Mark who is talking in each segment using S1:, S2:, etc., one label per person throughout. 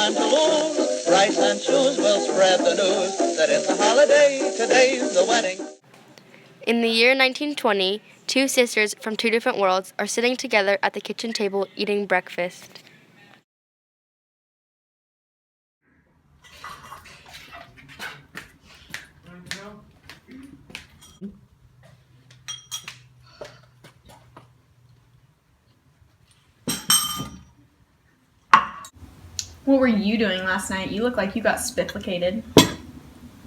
S1: time to lose. Rice and shoes will spread the news that it's a holiday, today's the wedding.
S2: In the year 1920, two sisters from two different worlds are sitting together at the kitchen table eating breakfast.
S3: What were you doing last night? You look like you got spifflicated.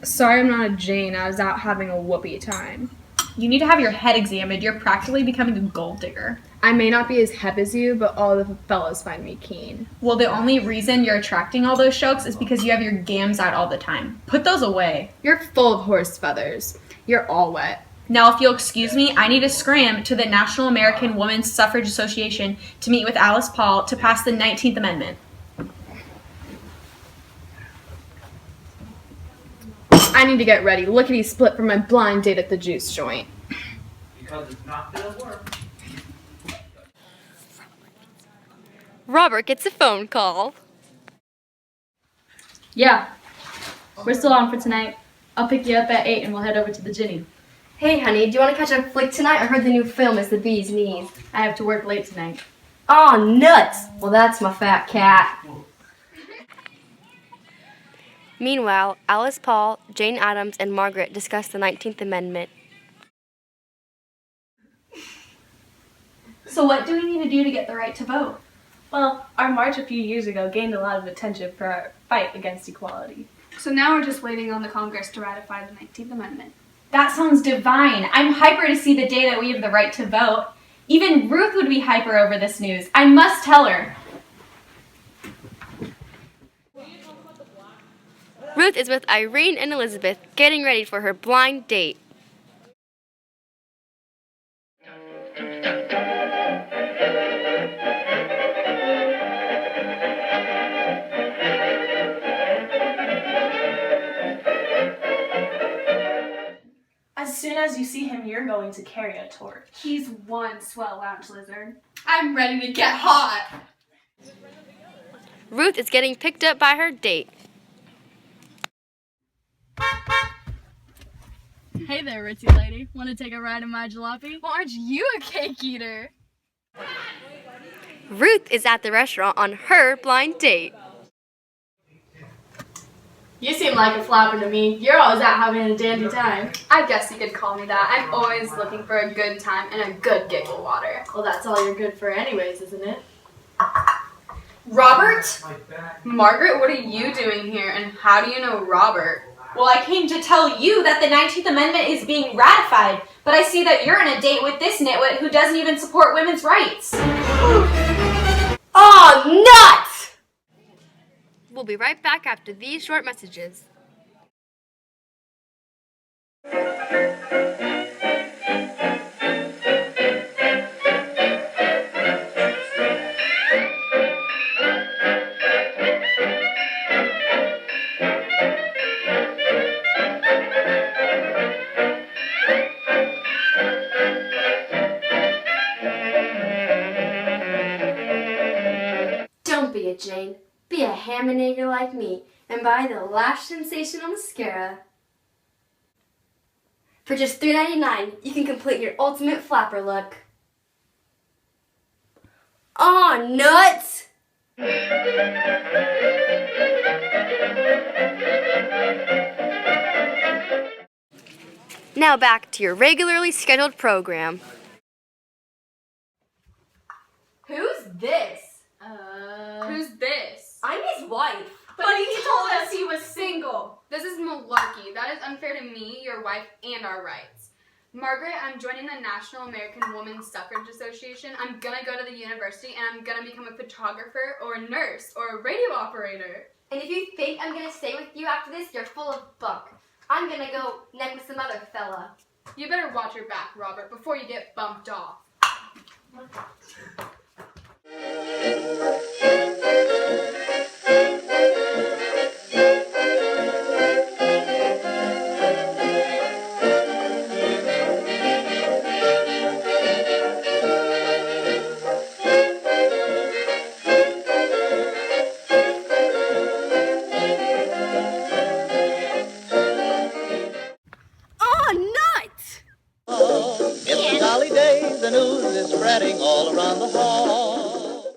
S4: Sorry I'm not a Jane. I was out having a whoopee time.
S3: You need to have your head examined. You're practically becoming a gold digger.
S4: I may not be as hep as you, but all the fellas find me keen.
S3: Well, the only reason you're attracting all those shokes is because you have your gams out all the time. Put those away.
S4: You're full of horse feathers. You're all wet.
S3: Now, if you'll excuse me, I need to scram to the National American Women's Suffrage Association to meet with Alice Paul to pass the 19th Amendment.
S4: I need to get ready. Lickety split for my blind date at the juice joint.
S1: Because it's not gonna work.
S2: Robert gets a phone call.
S5: Yeah, we're still on for tonight. I'll pick you up at 8 and we'll head over to the Ginny.
S2: Hey, honey, do you want to catch a flick tonight? I heard the new film is The Bee's Knees.
S5: I have to work late tonight.
S2: Oh, nuts! Well, that's my fat cat. Meanwhile, Alice Paul, Jane Addams, and Margaret discuss the 19th Amendment.
S3: So what do we need to do to get the right to vote?
S6: Well, our march a few years ago gained a lot of attention for our fight against equality.
S7: So now we're just waiting on the Congress to ratify the 19th Amendment.
S3: That sounds divine. I'm hyper to see the day that we have the right to vote. Even Ruth would be hyper over this news. I must tell her.
S2: Ruth is with Irene and Elizabeth getting ready for her blind date.
S6: As soon as you see him, you're going to carry a torch.
S7: He's one swell lounge lizard.
S3: I'm ready to get hot.
S2: Ruth is getting picked up by her date.
S5: Hey there, ritzy lady. Want to take a ride in my jalopy?
S4: Well, aren't you a cake eater?
S2: Ruth is at the restaurant on her blind date.
S5: You seem like a flapper to me. You're always out having a dandy time.
S4: I guess you could call me that. I'm always looking for a good time and a good giggle water.
S5: Well, that's all you're good for anyways, isn't it?
S3: Robert?
S4: Margaret, what are you doing here, and how do you know Robert?
S3: Well, I came to tell you that the 19th Amendment is being ratified, but I see that you're on a date with this nitwit who doesn't even support women's rights.
S2: Oh, nuts! We'll be right back after these short messages. Don't be a Jane. Be a ham and egger like me and buy the Lash Sensational Mascara. For just $3.99, you can complete your ultimate flapper look. Aw, nuts! Now back to your regularly scheduled program.
S4: Who's this?
S5: Who's this?
S2: I'm his wife.
S7: But he told us he was single.
S8: This is malarkey. That is unfair to me, your wife, and our rights. Margaret, I'm joining the National American Women's Suffrage Association. I'm gonna go to the university and I'm gonna become a photographer or a nurse or a radio operator.
S2: And if you think I'm gonna stay with you after this, you're full of bunk. I'm gonna go neck with some other fella.
S8: You better watch your back, Robert, before you get bumped off.
S1: the news is spreading all around the hall.